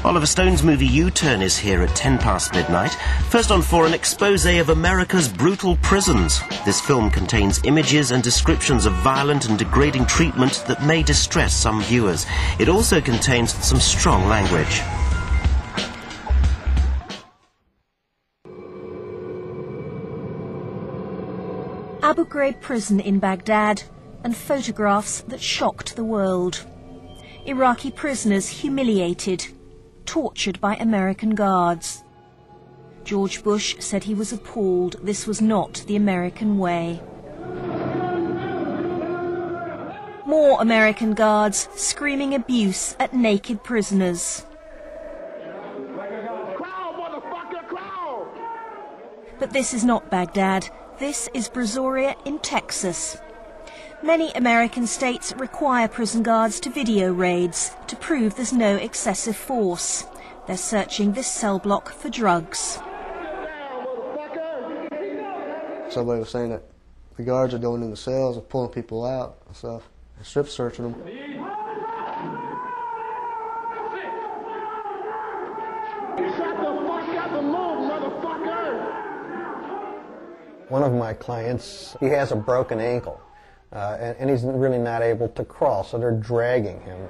Oliver Stone's movie U-Turn is here at 10 past midnight. First on 4, an exposé of America's brutal prisons. This film contains images and descriptions of violent and degrading treatment that may distress some viewers. It also contains some strong language. Abu Ghraib prison in Baghdad, and photographs that shocked the world. Iraqi prisoners humiliated, tortured by American guards. George Bush said he was appalled this was not the American way. More American guards screaming abuse at naked prisoners. But this is not Baghdad. This is Brazoria in Texas. Many American states require prison guards to video raids to prove there's no excessive force. They're searching this cell block for drugs. Somebody was saying that the guards are going in the cells and pulling people out and stuff, and strip searching them. One of my clients, he has a broken ankle, and he's really not able to crawl, so they're dragging him.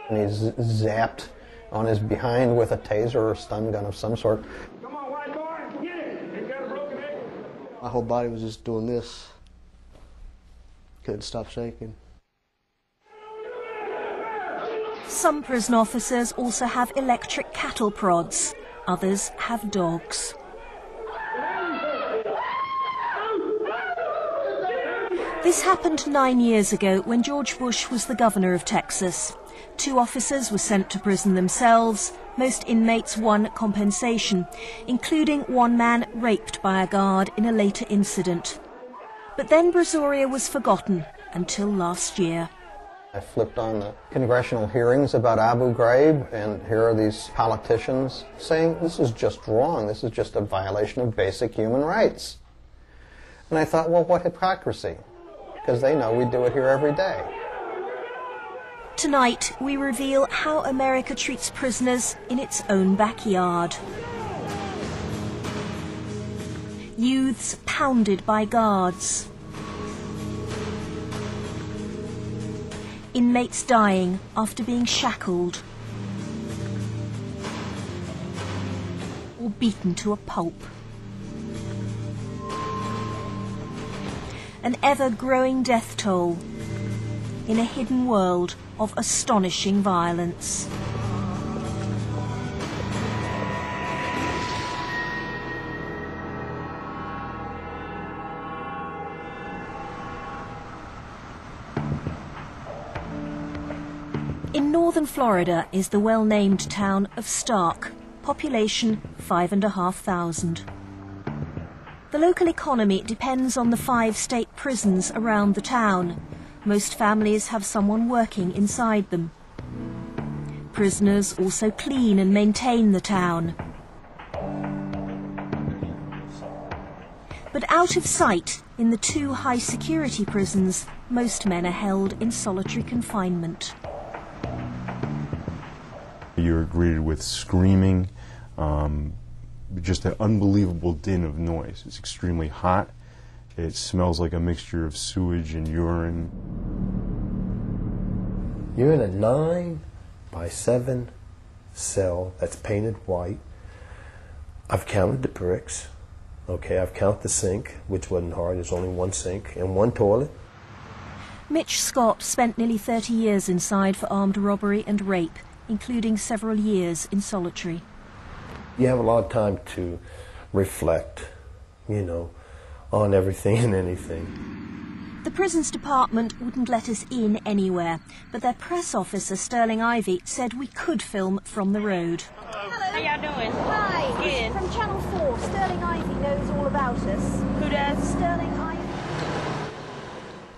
And he's zapped on his behind with a taser or a stun gun of some sort. Come on, white boy, get it. He's got a broken ankle. My whole body was just doing this. Couldn't stop shaking. Some prison officers also have electric cattle prods. Others have dogs. This happened 9 years ago when George Bush was the governor of Texas. 2 officers were sent to prison themselves. Most inmates won compensation, including one man raped by a guard in a later incident. But then Brazoria was forgotten until last year. I flipped on the congressional hearings about Abu Ghraib, and here are these politicians saying this is just wrong, this is just a violation of basic human rights. And I thought, well, what hypocrisy, because they know we do it here every day. Tonight, we reveal how America treats prisoners in its own backyard. Youths pounded by guards. Inmates dying after being shackled or beaten to a pulp. An ever-growing death toll in a hidden world of astonishing violence. In northern Florida is the well-named town of Stark, population 5,500. The local economy depends on the 5 state prisons around the town. Most families have someone working inside them. Prisoners also clean and maintain the town. But out of sight, in the 2 high-security prisons, most men are held in solitary confinement. You're greeted with screaming, just an unbelievable din of noise. It's extremely hot. It smells like a mixture of sewage and urine. You're in a 9 by 7 cell that's painted white. I've counted the bricks. Okay, I've counted the sink, which wasn't hard. There's only 1 sink and 1 toilet. Mitch Scott spent nearly 30 years inside for armed robbery and rape, including several years in solitary. You have a lot of time to reflect, you know, on everything and anything. The prisons department wouldn't let us in anywhere, but their press officer, Sterling Ivey, said we could film from the road. Hello. How y'all doing? Hi. Good. From Channel 4. Sterling Ivey knows all about us. Who does? Sterling Ivey.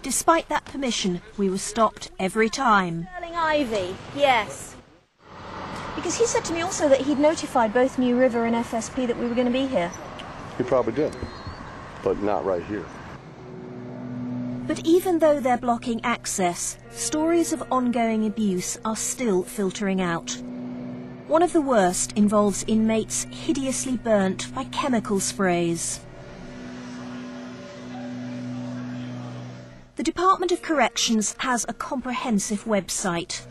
Despite that permission, we were stopped every time. Sterling Ivey, yes. Because he said to me also that he'd notified both New River and FSP that we were going to be here. He probably did, but not right here. But even though they're blocking access, stories of ongoing abuse are still filtering out. One of the worst involves inmates hideously burnt by chemical sprays. The Department of Corrections has a comprehensive website.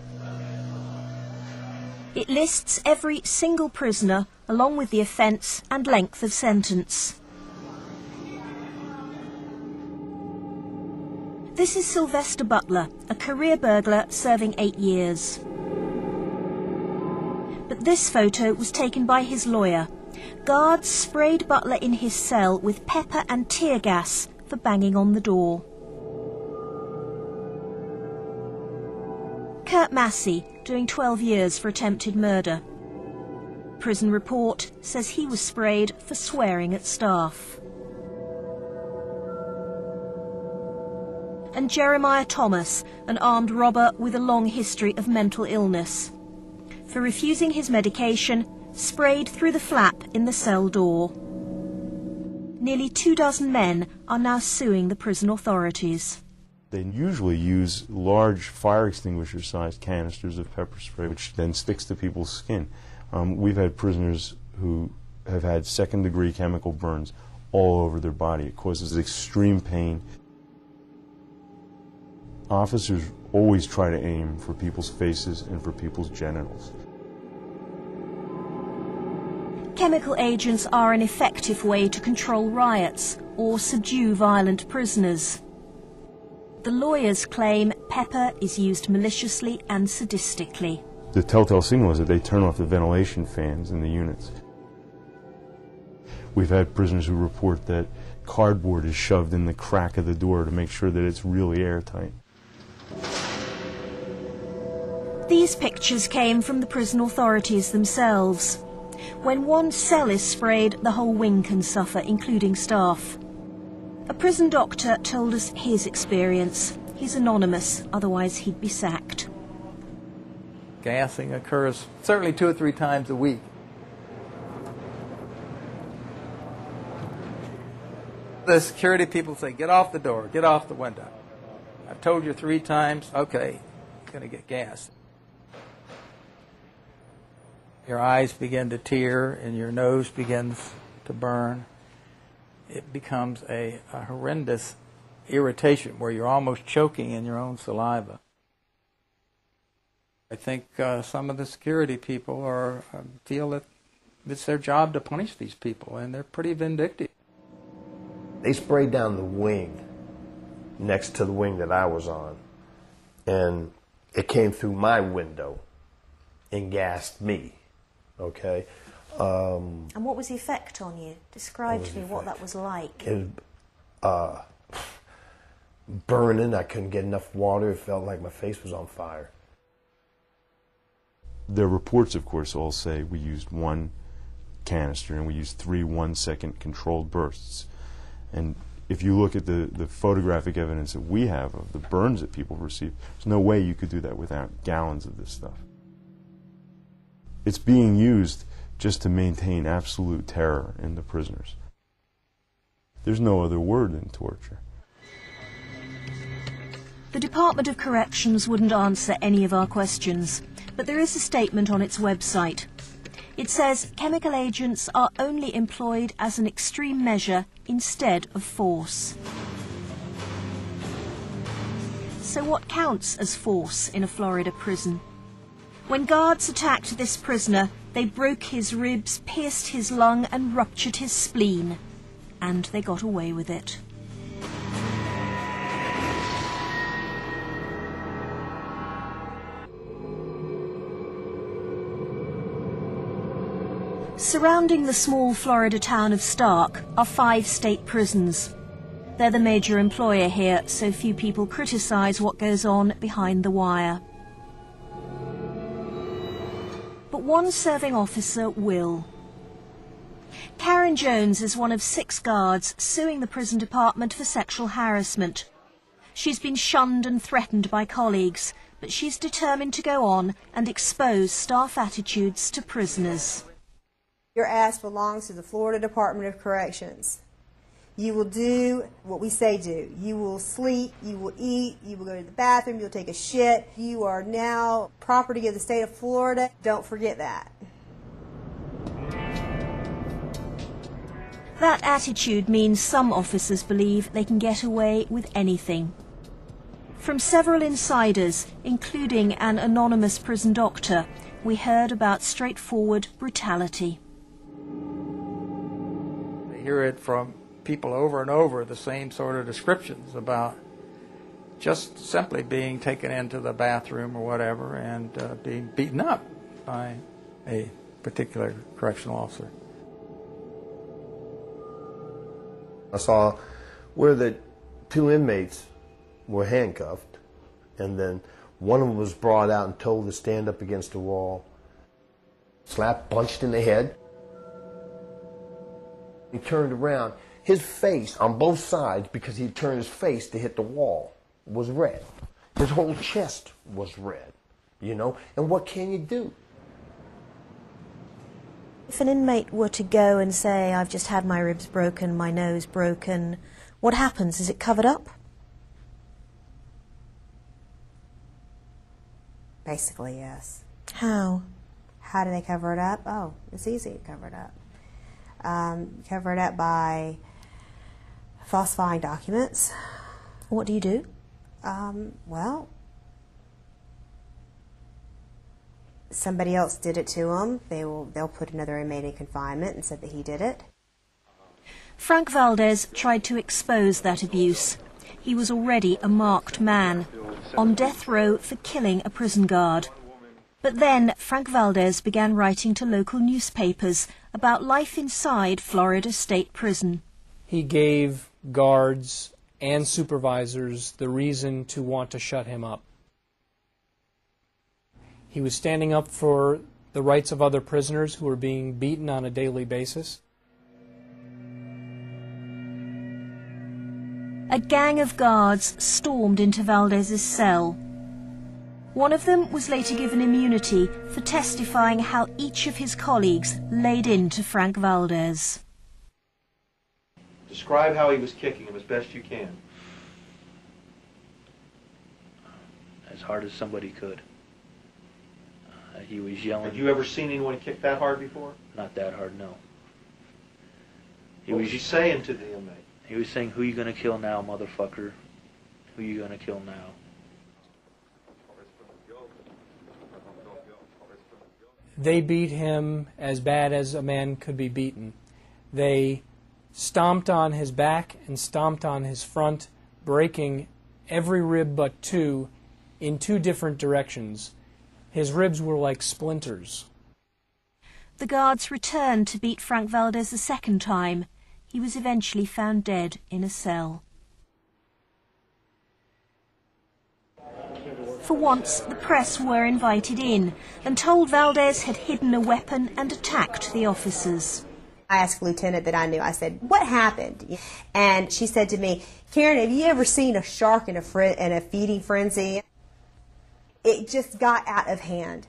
It lists every single prisoner, along with the offence and length of sentence. This is Sylvester Butler, a career burglar serving 8 years. But this photo was taken by his lawyer. Guards sprayed Butler in his cell with pepper and tear gas for banging on the door. Kurt Massey, doing 12 years for attempted murder. Prison report says he was sprayed for swearing at staff. And Jeremiah Thomas, an armed robber with a long history of mental illness. For refusing his medication, sprayed through the flap in the cell door. Nearly 24 men are now suing the prison authorities. They usually use large fire extinguisher-sized canisters of pepper spray, which then sticks to people's skin. We've had prisoners who have had second-degree chemical burns all over their body. It causes extreme pain. Officers always try to aim for people's faces and for people's genitals. Chemical agents are an effective way to control riots or subdue violent prisoners. The lawyers claim pepper is used maliciously and sadistically. The telltale signal is that they turn off the ventilation fans in the units. We've had prisoners who report that cardboard is shoved in the crack of the door to make sure that it's really airtight. These pictures came from the prison authorities themselves. When one cell is sprayed, the whole wing can suffer, including staff. A prison doctor told us his experience. He's anonymous, otherwise he'd be sacked. Gassing occurs certainly 2 or 3 times a week. The security people say, get off the door, get off the window. I've told you 3 times, okay, you're going to get gassed. Your eyes begin to tear and your nose begins to burn. It becomes a horrendous irritation where you're almost choking in your own saliva. I think some of the security people feel that it's their job to punish these people, and they're pretty vindictive. They sprayed down the wing next to the wing that I was on, and it came through my window and gassed me, okay? And what was the effect on you? Describe to me what that was like. It was burning. I couldn't get enough water. It felt like my face was on fire. The reports, of course, all say we used 1 canister and we used 3 1-second controlled bursts. And if you look at the photographic evidence that we have of the burns that people received, there's no way you could do that without gallons of this stuff. It's being used just to maintain absolute terror in the prisoners. There's no other word than torture. The Department of Corrections wouldn't answer any of our questions, but there is a statement on its website. It says chemical agents are only employed as an extreme measure instead of force. So what counts as force in a Florida prison? When guards attacked this prisoner, they broke his ribs, pierced his lung and ruptured his spleen. And they got away with it. Surrounding the small Florida town of Stark are 5 state prisons. They're the major employer here, so few people criticize what goes on behind the wire. But one serving officer will. Karen Jones is one of 6 guards suing the prison department for sexual harassment. She's been shunned and threatened by colleagues, but she's determined to go on and expose staff attitudes to prisoners. Your ask belongs to the Florida Department of Corrections. You will do what we say do. You will sleep, you will eat, you will go to the bathroom, you'll take a shit. You are now property of the state of Florida. Don't forget that. That attitude means some officers believe they can get away with anything. From several insiders, including an anonymous prison doctor, we heard about straightforward brutality. They hear it from people over and over, the same sort of descriptions about just simply being taken into the bathroom or whatever and being beaten up by a particular correctional officer. I saw where the two inmates were handcuffed, and then one of them was brought out and told to stand up against the wall, slapped, punched in the head. He turned around. His face on both sides, because he turned his face to hit the wall, was red. His whole chest was red, you know? And what can you do? If an inmate were to go and say, I've just had my ribs broken, my nose broken, what happens? Is it covered up? Basically, yes. How? How do they cover it up? Oh, it's easy to cover it up. Cover it up by falsifying documents. What do you do? Well, somebody else did it to them. They'll put another inmate in confinement and said that he did it. Frank Valdez tried to expose that abuse. He was already a marked man, on death row for killing a prison guard. But then Frank Valdez began writing to local newspapers about life inside Florida State Prison. He gave guards and supervisors the reason to want to shut him up. He was standing up for the rights of other prisoners who were being beaten on a daily basis. A gang of guards stormed into Valdez's cell. One of them was later given immunity for testifying how each of his colleagues laid into Frank Valdez. Describe how he was kicking him as best you can. As hard as somebody could. He was yelling. Have you ever seen anyone kick that hard before? Not that hard, no. What was he saying to the inmate? He was saying, "Who you gonna kill now, motherfucker? Who you gonna kill now?" They beat him as bad as a man could be beaten. They stomped on his back and stomped on his front, breaking every rib but two in two different directions. His ribs were like splinters. The guards returned to beat Frank Valdez a second time. He was eventually found dead in a cell. For once, the press were invited in and told Valdez had hidden a weapon and attacked the officers. I asked a lieutenant that I knew, I said, what happened? And she said to me, Karen, have you ever seen a shark in a feeding frenzy? It just got out of hand.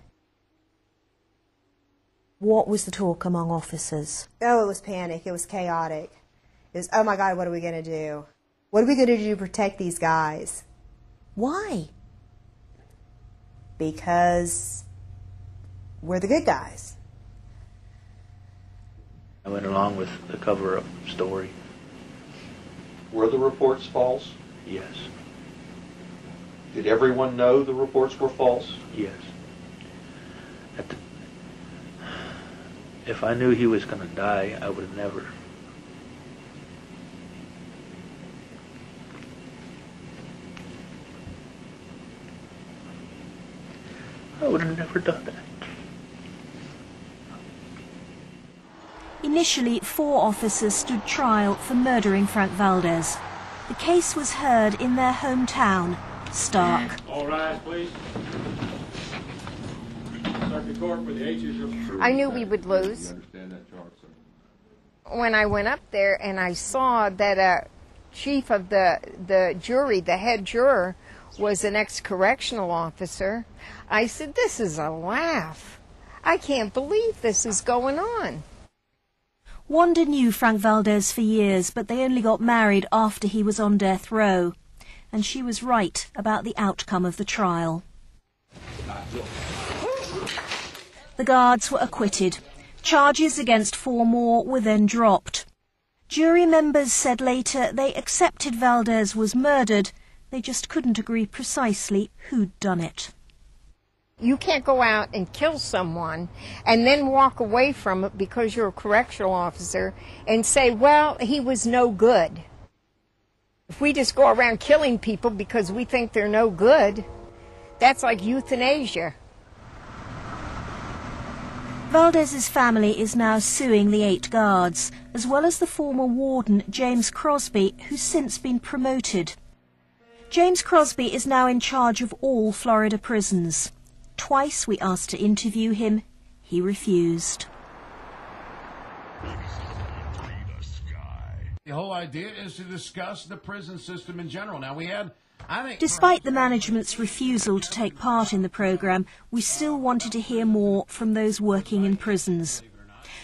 What was the talk among officers? Oh, it was panic. It was chaotic. It was, oh my God, what are we going to do? What are we going to do to protect these guys? Why? Because we're the good guys. I went along with the cover-up story. Were the reports false? Yes. Did everyone know the reports were false? Yes. If I knew he was going to die, I would have never. I would have never done that. Initially, 4 officers stood trial for murdering Frank Valdez. The case was heard in their hometown, Stark. All rise, please. Circuit Court for the H's. I knew we would lose. When I went up there and I saw that chief of the jury, the head juror, was an ex-correctional officer, I said, this is a laugh. I can't believe this is going on. Wanda knew Frank Valdez for years, but they only got married after he was on death row. And she was right about the outcome of the trial. The guards were acquitted. Charges against 4 more were then dropped. Jury members said later they accepted Valdez was murdered. They just couldn't agree precisely who'd done it. You can't go out and kill someone and then walk away from it because you're a correctional officer and say, well, he was no good. If we just go around killing people because we think they're no good, that's like euthanasia. Valdez's family is now suing the 8 guards, as well as the former warden, James Crosby, who's since been promoted. James Crosby is now in charge of all Florida prisons. Twice we asked to interview him. He refused. The whole idea is to discuss the prison system in general. Now, Despite the management's refusal to take part in the programme, we still wanted to hear more from those working in prisons.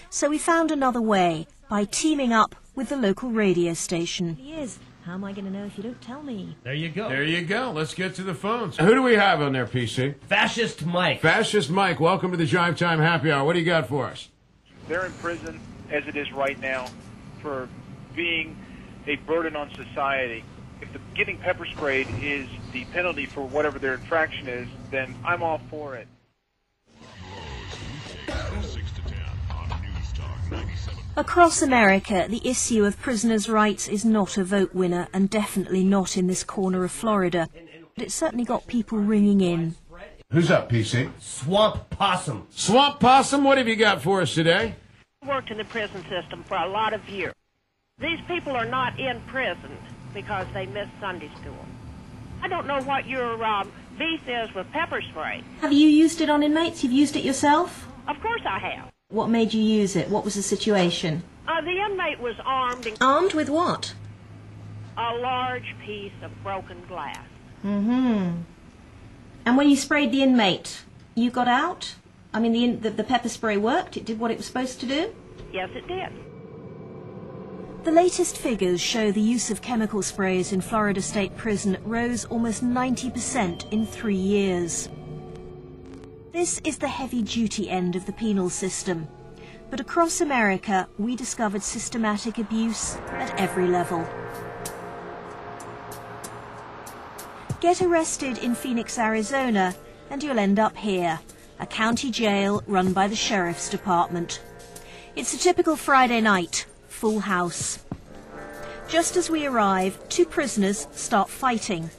So we found another way, by teaming up with the local radio station. He is. How am I going to know if you don't tell me? There you go. There you go. Let's get to the phones. Who do we have on there, PC? Fascist Mike. Fascist Mike, welcome to the Drive Time Happy Hour. What do you got for us? They're in prison, as it is right now, for being a burden on society. If getting pepper sprayed is the penalty for whatever their infraction is, then I'm all for it. Across America, the issue of prisoners' rights is not a vote winner, and definitely not in this corner of Florida. But it certainly got people ringing in. Who's up, PC? Swamp Possum. Swamp Possum, what have you got for us today? I worked in the prison system for a lot of years. These people are not in prison because they missed Sunday school. I don't know what your beef is with pepper spray. Have you used it on inmates? You've used it yourself? Of course I have. What made you use it? What was the situation? The inmate was armed. Armed with what? A large piece of broken glass. Mm-hmm. And when you sprayed the inmate, you got out? I mean, the pepper spray worked? It did what it was supposed to do? Yes, it did. The latest figures show the use of chemical sprays in Florida State Prison rose almost 90% in 3 years. This is the heavy-duty end of the penal system. But across America, we discovered systematic abuse at every level. Get arrested in Phoenix, Arizona, and you'll end up here, a county jail run by the Sheriff's Department. It's a typical Friday night. Full house. Just as we arrive, 2 prisoners start fighting.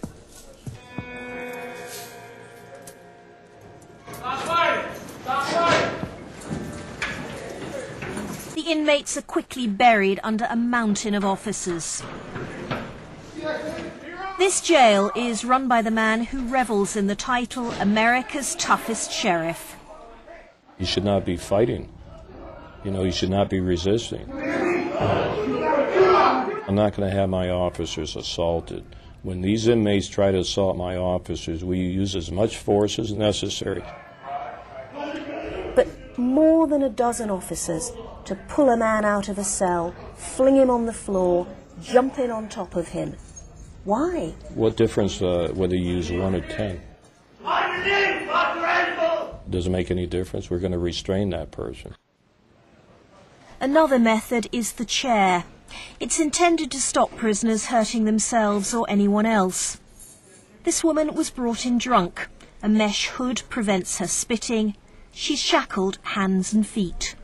Stop fighting! Stop fighting! The inmates are quickly buried under a mountain of officers. This jail is run by the man who revels in the title America's Toughest Sheriff. You should not be fighting. You know, you should not be resisting. I'm not going to have my officers assaulted. When these inmates try to assault my officers, we use as much force as necessary. But more than a dozen officers to pull a man out of a cell, fling him on the floor, jump in on top of him. Why? What difference whether you use 1 or 10? Doesn't make any difference. We're going to restrain that person. Another method is the chair. It's intended to stop prisoners hurting themselves or anyone else. This woman was brought in drunk. A mesh hood prevents her spitting. She's shackled hands and feet.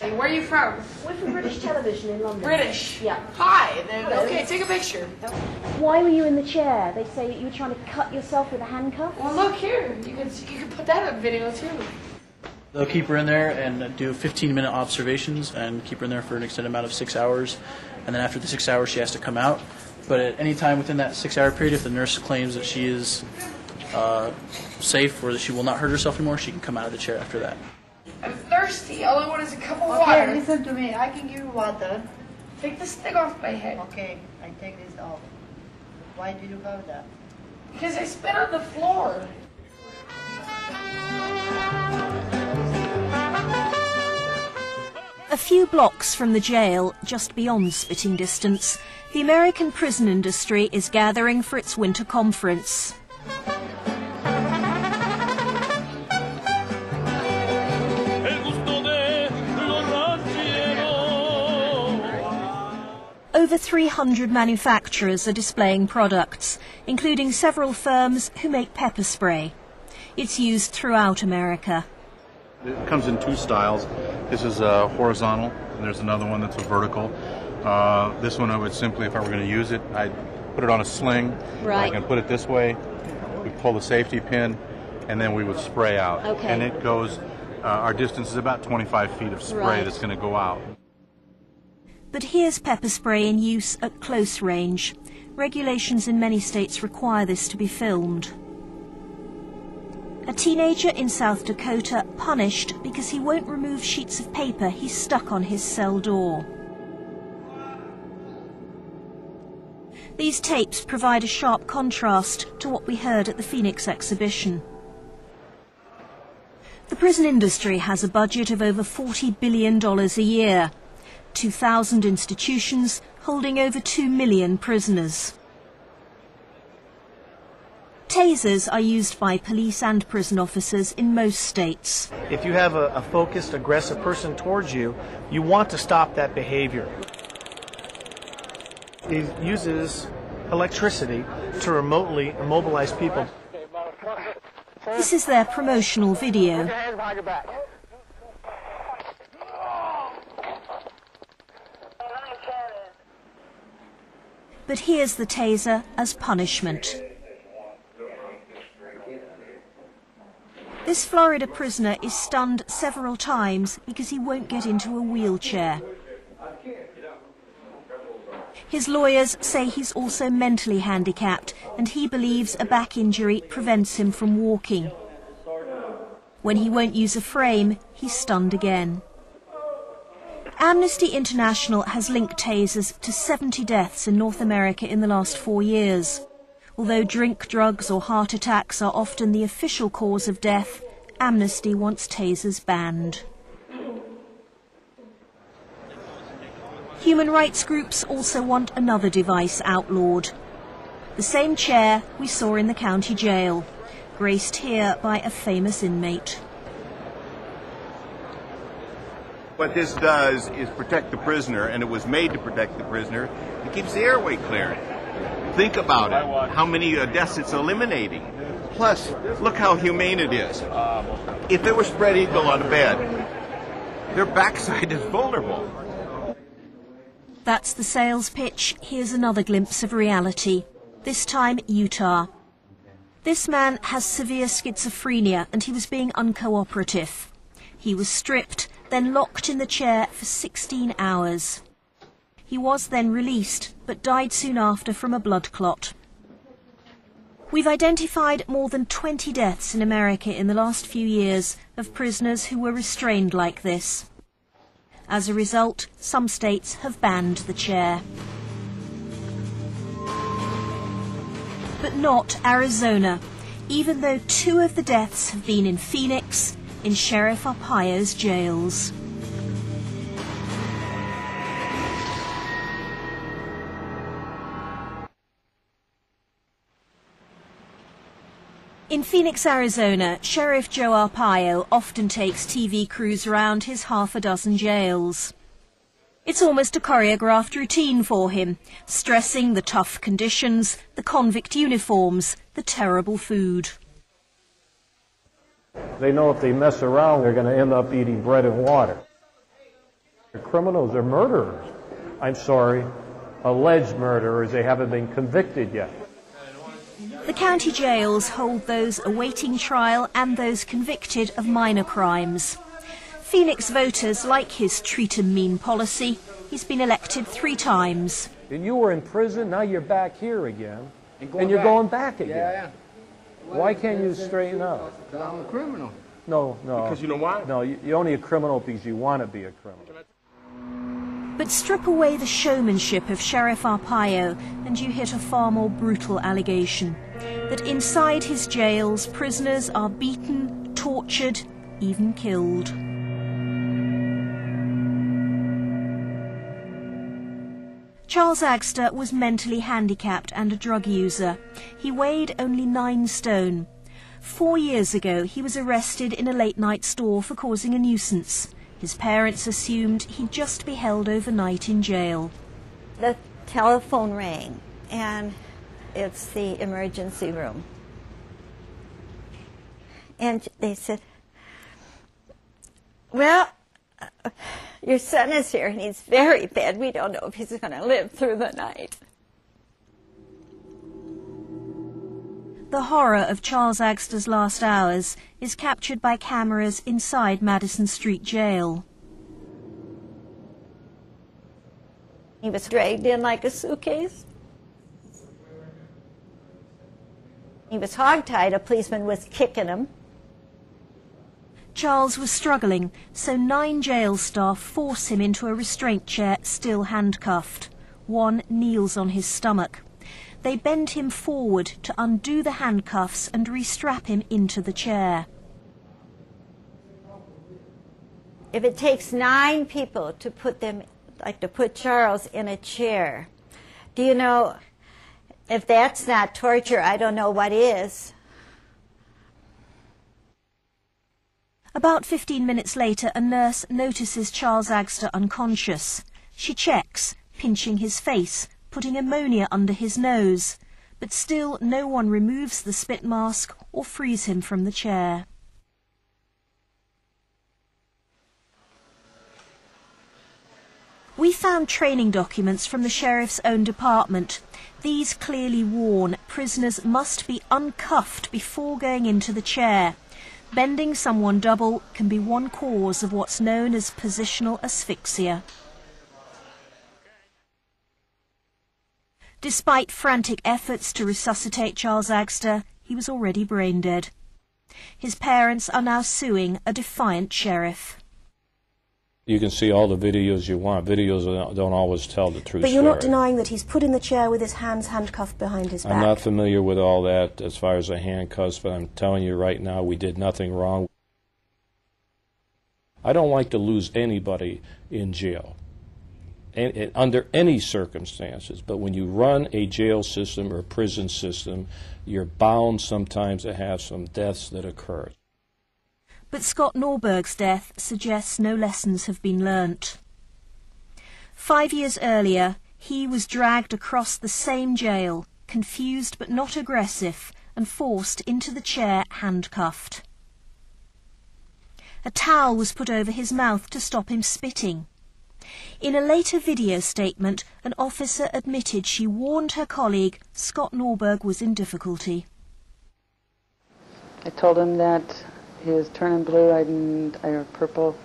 Hey, where are you from? We're from British Television in London. British? Yeah. Hi. Okay, take a picture. Why were you in the chair? They say you were trying to cut yourself with a handcuff. Well, look here. You can put that on video, too. They'll keep her in there and do 15-minute observations and keep her in there for an extended amount of 6 hours. And then after the 6 hours, she has to come out. But at any time within that 6-hour period, if the nurse claims that she is safe or that she will not hurt herself anymore, she can come out of the chair after that. I'm thirsty. All I want is a cup of water. Okay, listen to me. I can give you water. Take the stick off my head. Okay, I take this off. Why do you have that? Because I spit on the floor. A few blocks from the jail, just beyond spitting distance, the American prison industry is gathering for its winter conference. Over 300 manufacturers are displaying products, including several firms who make pepper spray. It's used throughout America. It comes in two styles. This is a horizontal, and there's another one that's a vertical. This one I would simply, if I were going to use it, I'd put it on a sling. Right. I can put it this way. We pull the safety pin, and then we would spray out. Okay. And it goes, our distance is about 25 feet of spray Right. that's going to go out. But here's pepper spray in use at close range. Regulations in many states require this to be filmed. A teenager in South Dakota punished because he won't remove sheets of paper he stuck on his cell door. These tapes provide a sharp contrast to what we heard at the Phoenix exhibition. The prison industry has a budget of over $40 billion a year. 2,000 institutions holding over 2 million prisoners. Tasers are used by police and prison officers in most states. If you have a focused, aggressive person towards you, you want to stop that behavior. It uses electricity to remotely immobilize people. This is their promotional video. But here's the taser as punishment. This Florida prisoner is stunned several times because he won't get into a wheelchair. His lawyers say he's also mentally handicapped, and he believes a back injury prevents him from walking. When he won't use a frame, he's stunned again. Amnesty International has linked tasers to 70 deaths in North America in the last 4 years. Although drink, drugs or heart attacks are often the official cause of death, Amnesty wants tasers banned. Human rights groups also want another device outlawed. The same chair we saw in the county jail, graced here by a famous inmate. What this does is protect the prisoner, and it was made to protect the prisoner. It keeps the airway clear. Think about it, how many deaths it's eliminating. Plus, look how humane it is. If they were spread eagle on a bed, their backside is vulnerable. That's the sales pitch. Here's another glimpse of reality. This time, Utah. This man has severe schizophrenia and he was being uncooperative. He was stripped, then locked in the chair for 16 hours. He was then released, but died soon after from a blood clot. We've identified more than 20 deaths in America in the last few years of prisoners who were restrained like this. As a result, some states have banned the chair. But not Arizona, even though 2 of the deaths have been in Phoenix, in Sheriff Arpaio's jails. In Phoenix, Arizona, Sheriff Joe Arpaio often takes TV crews around his half a dozen jails. It's almost a choreographed routine for him, stressing the tough conditions, the convict uniforms, the terrible food. They know if they mess around, they're going to end up eating bread and water. The criminals are murderers. I'm sorry, alleged murderers. They haven't been convicted yet. The county jails hold those awaiting trial and those convicted of minor crimes. Phoenix voters like his treat 'em mean policy. He's been elected 3 times. And you were in prison, now you're back here again, and you're going back again. Yeah. Why can't you straighten up? Because I'm a criminal. No. Because you know why? No, you're only a criminal because you want to be a criminal. But strip away the showmanship of Sheriff Arpaio and you hit a far more brutal allegation. That inside his jails, prisoners are beaten, tortured, even killed. Charles Agster was mentally handicapped and a drug user. He weighed only 9 stone. 4 years ago, he was arrested in a late-night store for causing a nuisance. His parents assumed he'd just be held overnight in jail. The telephone rang, and it's the emergency room. And they said, well, your son is here, and he's very bad. We don't know if he's going to live through the night. The horror of Charles Agster's last hours is captured by cameras inside Madison Street Jail. He was dragged in like a suitcase. He was hogtied. A policeman was kicking him. Charles was struggling, so 9 jail staff force him into a restraint chair, still handcuffed. One kneels on his stomach. They bend him forward to undo the handcuffs and restrap him into the chair. If it takes 9 people to put them, like to put Charles in a chair, do you know, if that's not torture, I don't know what is. About 15 minutes later, a nurse notices Charles Agster unconscious. She checks, pinching his face, putting ammonia under his nose, but still no one removes the spit mask or frees him from the chair. We found training documents from the sheriff's own department. These clearly warn prisoners must be uncuffed before going into the chair. Bending someone double can be one cause of what's known as positional asphyxia. Despite frantic efforts to resuscitate Charles Agster, he was already brain dead. His parents are now suing a defiant sheriff. You can see all the videos you want. Videos don't always tell the true story. But you're not denying that he's put in the chair with his hands handcuffed behind his back? I'm not familiar with all that as far as the handcuffs, but I'm telling you right now, we did nothing wrong. I don't like to lose anybody in jail, under any circumstances, but when you run a jail system or prison system, you're bound sometimes to have some deaths that occur. But Scott Norberg's death suggests no lessons have been learnt. 5 years earlier, he was dragged across the same jail, confused but not aggressive, and forced into the chair handcuffed. A towel was put over his mouth to stop him spitting. In a later video statement, an officer admitted she warned her colleague Scott Norberg was in difficulty. I told him that he was turning blue or purple.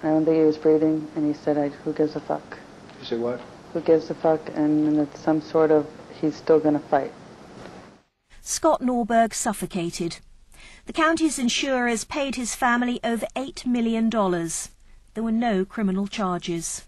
I don't think he was breathing, and he said, who gives a fuck? You say what? Who gives a fuck? And it's some sort of, he's still going to fight. Scott Norberg suffocated. The county's insurers paid his family over $8 million. There were no criminal charges.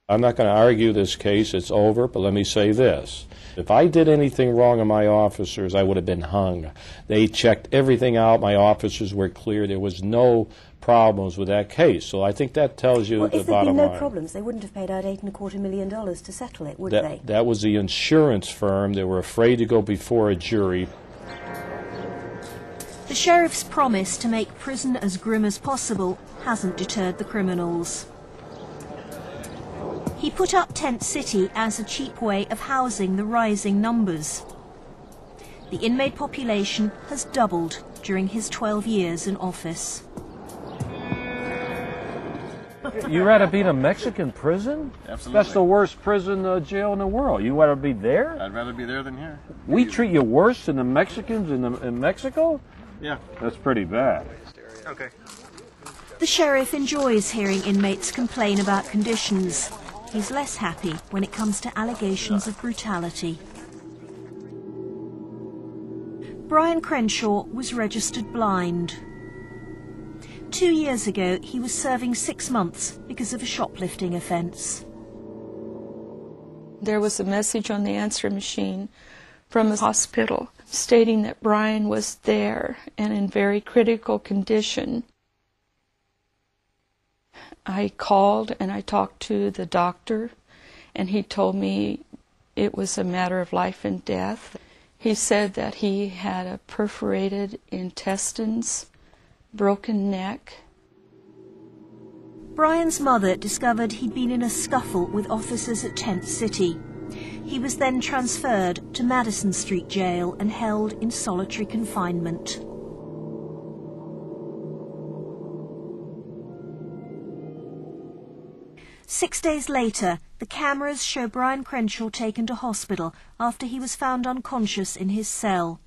I'm not going to argue this case, it's over, but let me say this. If I did anything wrong on my officers, I would have been hung. They checked everything out, my officers were clear, there was no problems with that case. So I think that tells you the bottom line. If there had been no problems, they wouldn't have paid out $8.25 million to settle it, would they? That was the insurance firm. They were afraid to go before a jury. The sheriff's promise to make prison as grim as possible hasn't deterred the criminals. He put up Tent City as a cheap way of housing the rising numbers. The inmate population has doubled during his 12 years in office. You rather be in a Mexican prison? Absolutely. That's the worst prison jail in the world. You rather be there? I'd rather be there than here. We treat you worse than the Mexicans in Mexico? Yeah. That's pretty bad. Okay. The sheriff enjoys hearing inmates complain about conditions. He's less happy when it comes to allegations of brutality. Brian Crenshaw was registered blind. 2 years ago, he was serving 6 months because of a shoplifting offence. There was a message on the answer machine from the hospital stating that Brian was there and in very critical condition. I called and I talked to the doctor, and he told me it was a matter of life and death. He said that he had a perforated intestines, broken neck. Brian's mother discovered he'd been in a scuffle with officers at 10th City. He was then transferred to Madison Street Jail and held in solitary confinement. Six days later, the cameras show Brian Crenshaw taken to hospital after he was found unconscious in his cell.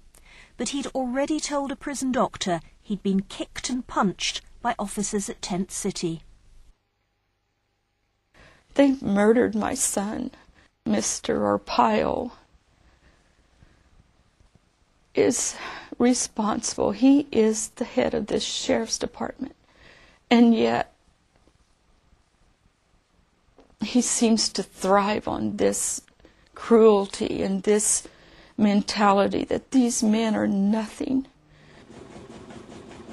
But he'd already told a prison doctor he'd been kicked and punched by officers at 10th City. They murdered my son. Mr. Arpaio is responsible. He is the head of this sheriff's department. And yet, he seems to thrive on this cruelty and this mentality that these men are nothing.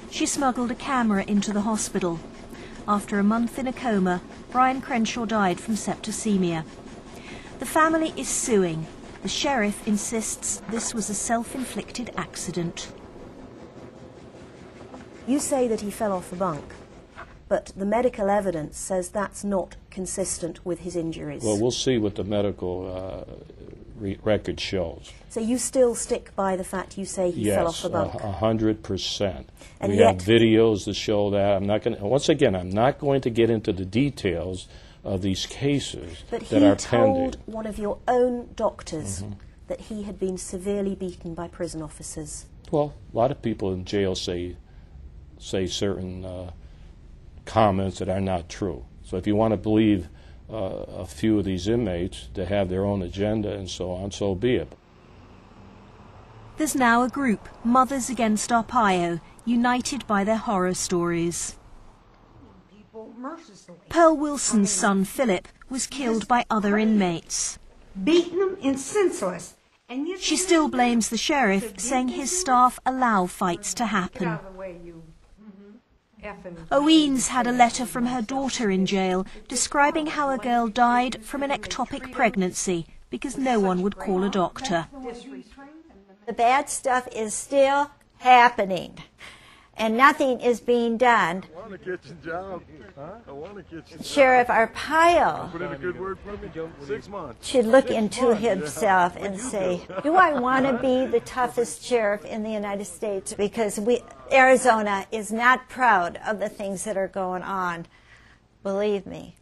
She smuggled a camera into the hospital. After a month in a coma, Brian Crenshaw died from septicemia. The family is suing. The sheriff insists this was a self-inflicted accident. You say that he fell off the bunk, but the medical evidence says that's not consistent with his injuries. Well, we'll see what the medical record shows. So you still stick by the fact you say he fell off the bunk? Yes, 100%. And we have videos to show that. I'm not going. Once again, I'm not going to get into the details of these cases that are pending. But he told one of your own doctors that he had been severely beaten by prison officers. Well, a lot of people in jail say certain comments that are not true. So if you want to believe a few of these inmates to have their own agenda and so on, so be it. There's now a group, Mothers Against Arpaio, united by their horror stories. Pearl Wilson's son, Philip, was killed by other inmates. Beating them and senseless. She still blames the sheriff, saying his staff allow fights to happen. Owens had a letter from her daughter in jail describing how a girl died from an ectopic pregnancy because no one would call a doctor. The bad stuff is still happening, and nothing is being done. I want a kitchen job. I want a kitchen job. Sheriff Arpaio Put in a good word for me. 6 months. should look into himself and say, do I want to be the toughest sheriff in the United States? Because Arizona is not proud of the things that are going on. Believe me.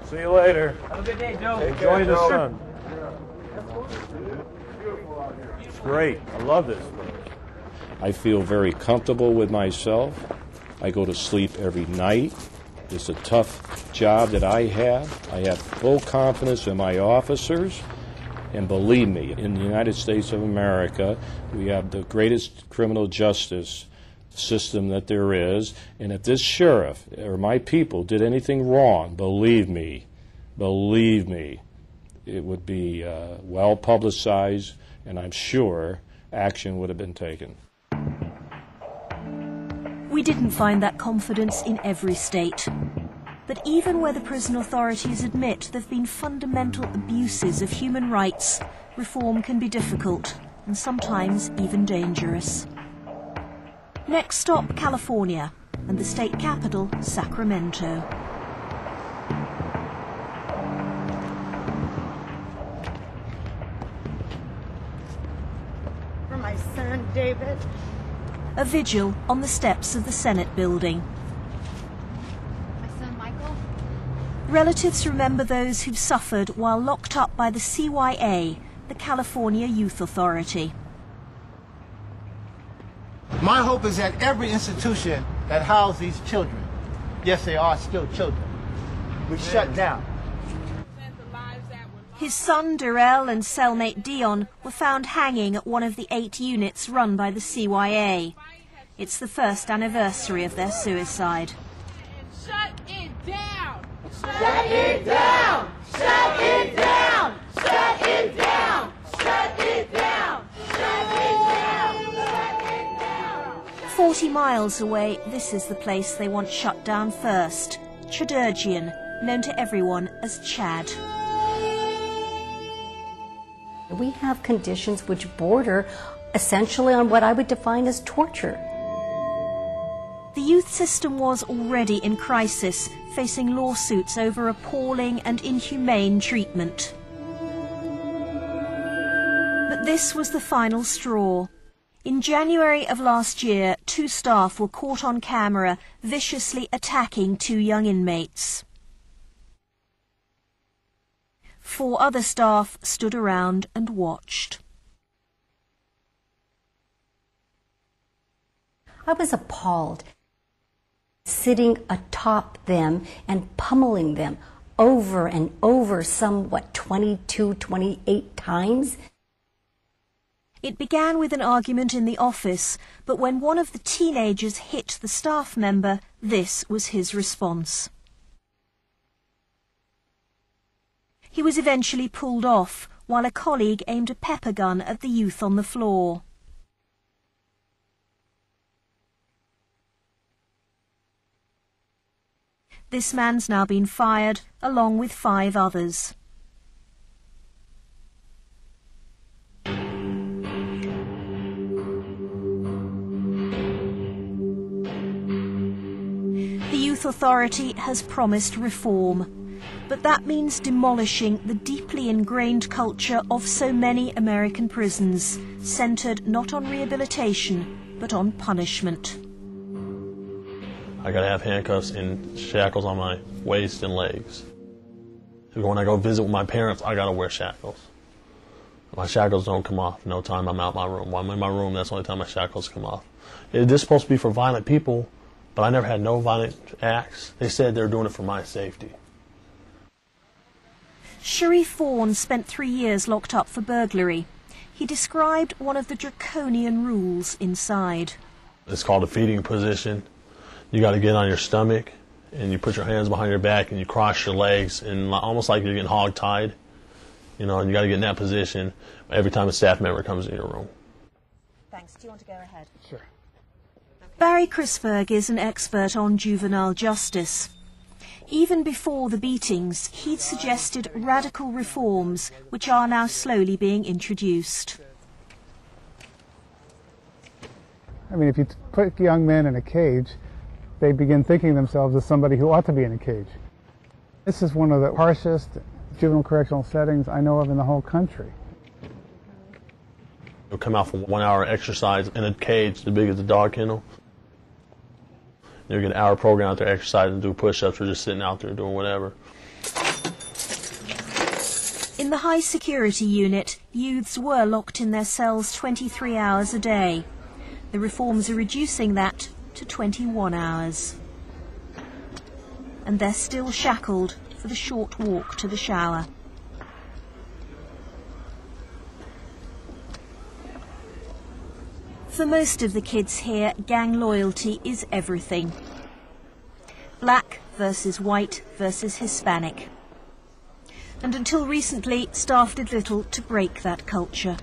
See you later. Have a good day, Joe. Enjoy the sun. It's great. I love this place. I feel very comfortable with myself. I go to sleep every night. It's a tough job that I have. I have full confidence in my officers. And believe me, in the United States of America, we have the greatest criminal justice system that there is. And if this sheriff or my people did anything wrong, believe me, it would be well publicized, and I'm sure action would have been taken. We didn't find that confidence in every state. But even where the prison authorities admit there have been fundamental abuses of human rights, reform can be difficult and sometimes even dangerous. Next stop, California, and the state capital, Sacramento. For my son, David. A vigil on the steps of the Senate building. My son, Michael. Relatives remember those who've suffered while locked up by the CYA, the California Youth Authority. My hope is that every institution that houses these children, yes, they are still children, we shut down. His son Darrell and cellmate Dion were found hanging at one of the 8 units run by the CYA. It's the first anniversary of their suicide. Shut it down! Shut it down! Shut it down! Shut it down! Shut it down! Shut it down! Shut it down! 40 miles away, this is the place they want shut down first, Chedurgian, known to everyone as Chad. We have conditions which border essentially on what I would define as torture. The youth system was already in crisis, facing lawsuits over appalling and inhumane treatment. But this was the final straw. In January of last year, 2 staff were caught on camera viciously attacking 2 young inmates. 4 other staff stood around and watched. I was appalled, sitting atop them and pummeling them over and over, some, 22, 28 times. It began with an argument in the office, but when one of the teenagers hit the staff member, this was his response. He was eventually pulled off, while a colleague aimed a pepper gun at the youth on the floor. This man's now been fired, along with 5 others. The Youth Authority has promised reform, but that means demolishing the deeply ingrained culture of so many American prisons, centred not on rehabilitation, but on punishment. I gotta have handcuffs and shackles on my waist and legs. When I go visit with my parents, I gotta wear shackles. My shackles don't come off no time I'm out my room. While I'm in my room, that's the only time my shackles come off. This is supposed to be for violent people, but I never had no violent acts. They said they were doing it for my safety. Sharif Vaughan spent 3 years locked up for burglary. He described one of the draconian rules inside. It's called a feeding position. You got to get on your stomach, and you put your hands behind your back, and you cross your legs, and almost like you're getting hog-tied. You know, and you got to get in that position every time a staff member comes in your room. Thanks. Do you want to go ahead? Sure. Barry Crisberg is an expert on juvenile justice. Even before the beatings, he'd suggested radical reforms, which are now slowly being introduced. I mean, if you put young men in a cage, they begin thinking themselves as somebody who ought to be in a cage. This is one of the harshest juvenile correctional settings I know of in the whole country. You'll come out for 1 hour exercise in a cage as big as a dog kennel. You'll get an hour program out there exercising and do push-ups or just sitting out there doing whatever. In the high security unit, youths were locked in their cells 23 hours a day. The reforms are reducing that to 21 hours. And they're still shackled for the short walk to the shower. For most of the kids here, gang loyalty is everything. Black versus white versus Hispanic. And until recently, staff did little to break that culture.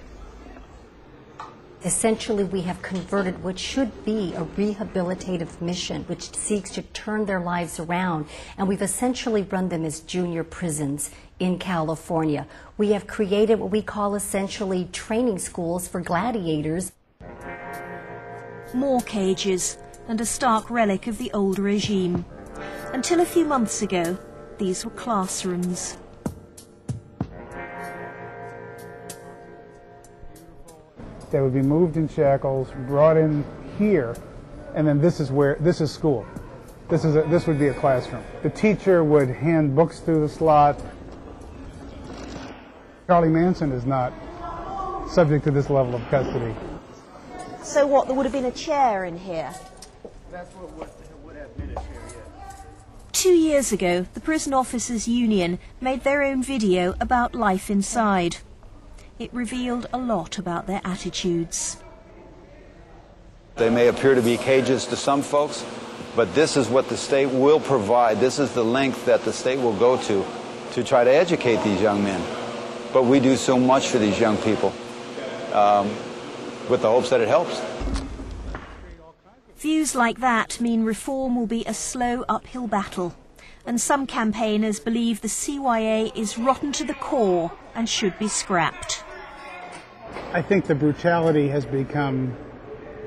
Essentially, we have converted what should be a rehabilitative mission, which seeks to turn their lives around, and we've essentially run them as junior prisons in California. We have created what we call essentially training schools for gladiators. More cages, and a stark relic of the old regime. Until a few months ago, these were classrooms. They would be moved in shackles, brought in here, and then this is school. This would be a classroom. The teacher would hand books through the slot. Charlie Manson is not subject to this level of custody. So what, there would have been a chair in here? That's what would have been a chair, yes. 2 years ago, the Prison Officers Union made their own video about life inside. It revealed a lot about their attitudes. They may appear to be cages to some folks, but this is what the state will provide. This is the length that the state will go to try to educate these young men. But we do so much for these young people with the hopes that it helps. Views like that mean reform will be a slow uphill battle. and some campaigners believe the CYA is rotten to the core and should be scrapped. I think the brutality has become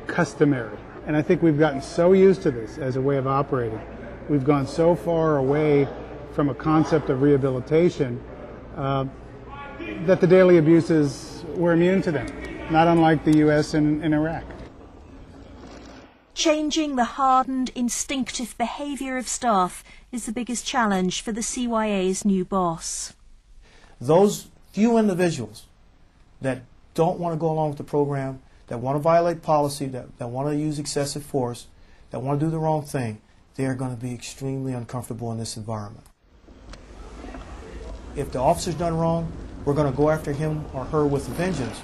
customary, and I think we've gotten so used to this as a way of operating. We've gone so far away from a concept of rehabilitation that the daily abuses, we're immune to them, not unlike the U.S. and Iraq. Changing the hardened, instinctive behaviour of staff is the biggest challenge for the CYA's new boss. Those few individuals that don't want to go along with the program, that want to violate policy, that want to use excessive force, that want to do the wrong thing, they are going to be extremely uncomfortable in this environment. If the officer's done wrong, we're going to go after him or her with vengeance.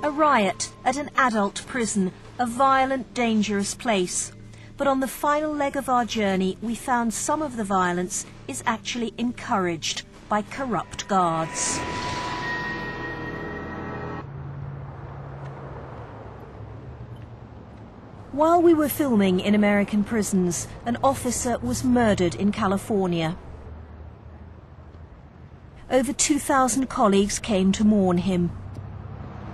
A riot at an adult prison, a violent, dangerous place. But on the final leg of our journey, we found some of the violence is actually encouraged by corrupt guards. While we were filming in American prisons, an officer was murdered in California. Over 2,000 colleagues came to mourn him.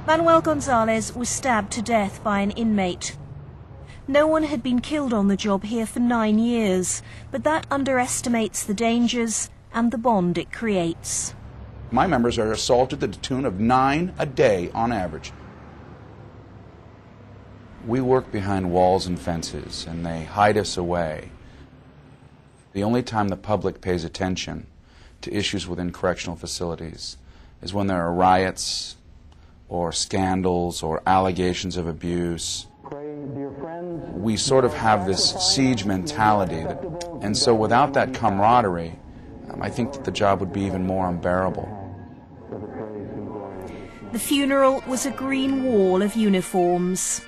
Manuel Gonzalez was stabbed to death by an inmate. No one had been killed on the job here for 9 years, but that underestimates the dangers and the bond it creates. My members are assaulted to the tune of 9 a day on average. We work behind walls and fences, and they hide us away. The only time the public pays attention to issues within correctional facilities is when there are riots or scandals or allegations of abuse. We sort of have this siege mentality, and so without that camaraderie, I think that the job would be even more unbearable. The funeral was a green wall of uniforms.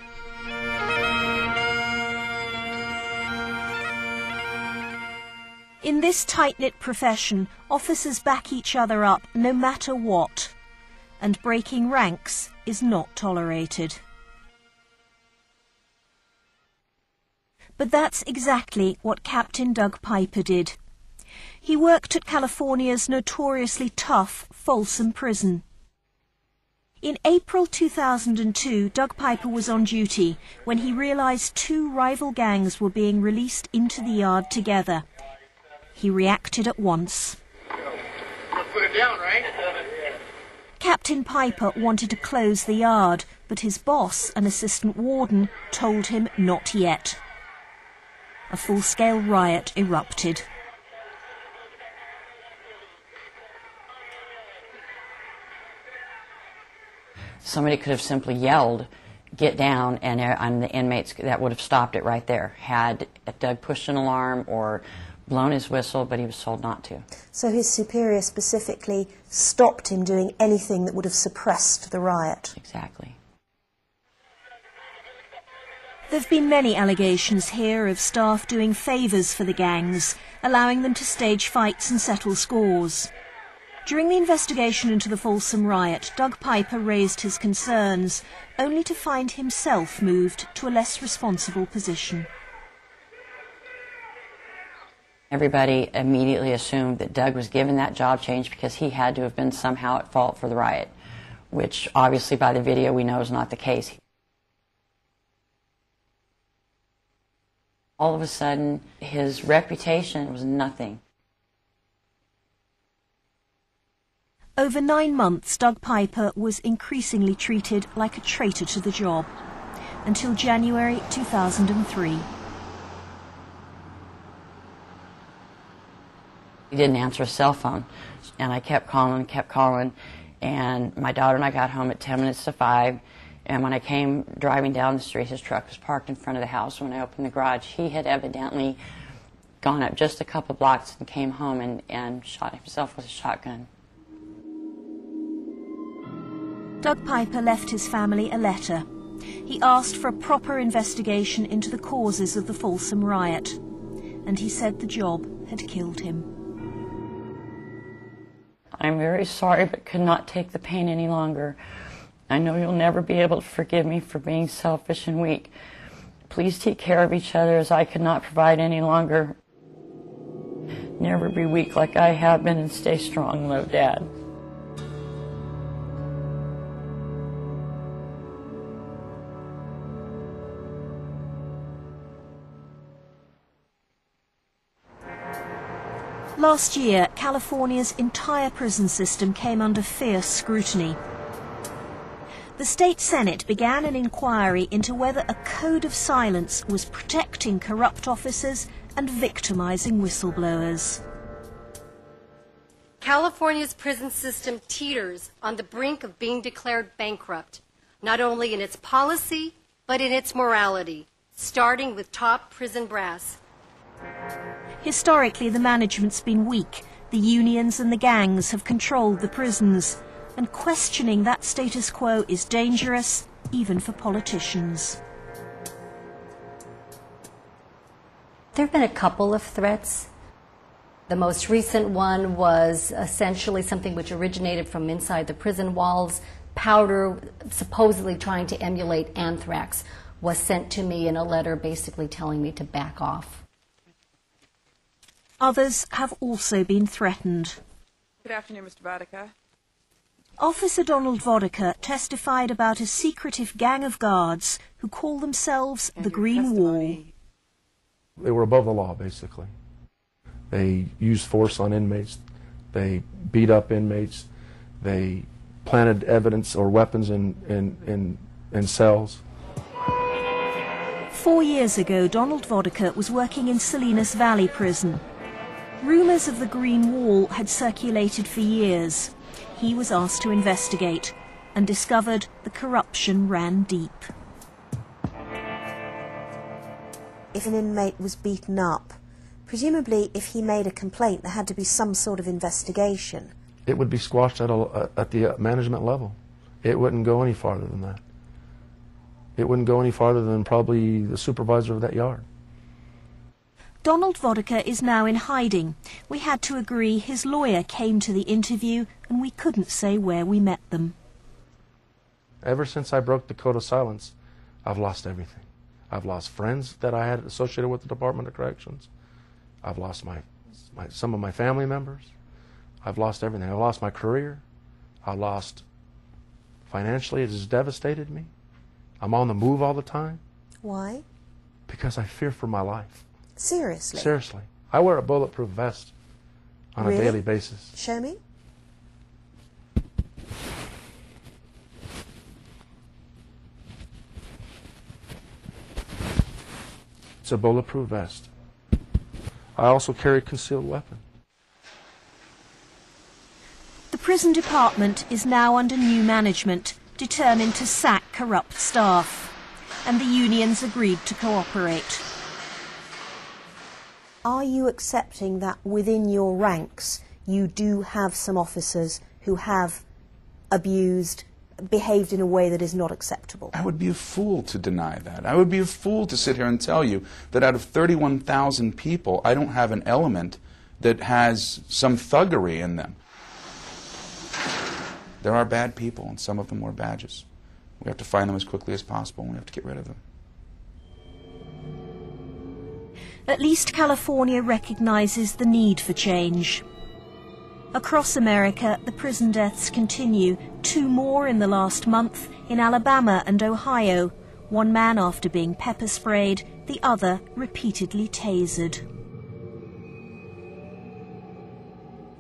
In this tight-knit profession, officers back each other up no matter what, and breaking ranks is not tolerated. But that's exactly what Captain Doug Piper did. He worked at California's notoriously tough Folsom Prison. In April 2002, Doug Piper was on duty when he realized 2 rival gangs were being released into the yard together. He reacted at once. Put it down, right? Captain Piper wanted to close the yard, but his boss, an assistant warden, told him not yet. A full-scale riot erupted. Somebody could have simply yelled, "Get down," and the inmates, that would have stopped it right there. Had Doug pushed an alarm or blown his whistle, but he was told not to. So his superior specifically stopped him doing anything that would have suppressed the riot. Exactly. There have been many allegations here of staff doing favours for the gangs, allowing them to stage fights and settle scores. During the investigation into the Folsom riot, Doug Piper raised his concerns, only to find himself moved to a less responsible position. Everybody immediately assumed that Doug was given that job change because he had to have been somehow at fault for the riot, which obviously by the video we know is not the case. All of a sudden, his reputation was nothing. Over 9 months, Doug Piper was increasingly treated like a traitor to the job, until January 2003. He didn't answer his cell phone, and I kept calling, and my daughter and I got home at 10 minutes to 5, and when I came driving down the street, his truck was parked in front of the house. When I opened the garage, he had evidently gone up just a couple blocks and came home and shot himself with a shotgun. Doug Piper left his family a letter. He asked for a proper investigation into the causes of the Folsom riot, and he said the job had killed him. I'm very sorry, but could not take the pain any longer. I know you'll never be able to forgive me for being selfish and weak, Please take care of each other, as I could not provide any longer. Never be weak like I have been, and stay strong, love, Dad. Last year, California's entire prison system came under fierce scrutiny. The state Senate began an inquiry into whether a code of silence was protecting corrupt officers and victimizing whistleblowers. California's prison system teeters on the brink of being declared bankrupt, not only in its policy, but in its morality, starting with top prison brass. Historically, the management's been weak. The unions and the gangs have controlled the prisons, and questioning that status quo is dangerous, even for politicians. There have been a couple of threats. The most recent one was essentially something which originated from inside the prison walls. Powder, supposedly trying to emulate anthrax, was sent to me in a letter basically telling me to back off. Others have also been threatened. Good afternoon, Mr. Vodicka. Officer Donald Vodicka testified about a secretive gang of guards who call themselves the Green Wall. They were above the law, basically. They used force on inmates. They beat up inmates. They planted evidence or weapons in cells. 4 years ago, Donald Vodicka was working in Salinas Valley Prison. Rumours of the Green Wall had circulated for years. He was asked to investigate and discovered the corruption ran deep. If an inmate was beaten up, presumably if he made a complaint there had to be some sort of investigation. It would be squashed at the management level. It wouldn't go any farther than that. It wouldn't go any farther than probably the supervisor of that yard. Donald Vodicka is now in hiding. We had to agree his lawyer came to the interview and we couldn't say where we met them. Ever since I broke the code of silence, I've lost everything. I've lost friends that I had associated with the Department of Corrections. I've lost some of my family members. I've lost everything. I've lost my career. I lost financially. It has devastated me. I'm on the move all the time. Why? Because I fear for my life. Seriously? Seriously. I wear a bulletproof vest on a daily basis. Show me. It's a bulletproof vest. I also carry a concealed weapon. The prison department is now under new management, determined to sack corrupt staff, and the unions agreed to cooperate. Are you accepting that within your ranks you do have some officers who have abused, behaved in a way that is not acceptable? I would be a fool to deny that. I would be a fool to sit here and tell you that out of 31,000 people, I don't have an element that has some thuggery in them. There are bad people, and some of them wear badges. We have to find them as quickly as possible, and we have to get rid of them. At least California recognizes the need for change. Across America, the prison deaths continue. 2 more in the last month in Alabama and Ohio. 1 man after being pepper sprayed, the other repeatedly tasered.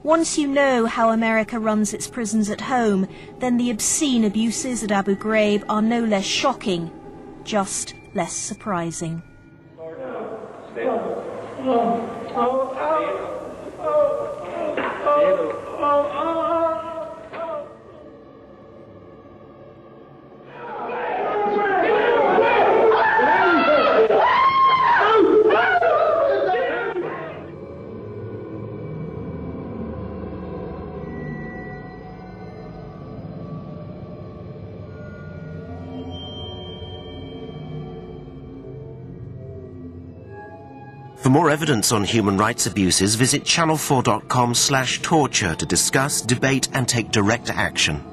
Once you know how America runs its prisons at home, then the obscene abuses at Abu Ghraib are no less shocking, just less surprising. For more evidence on human rights abuses, visit channel4.com/torture to discuss, debate and take direct action.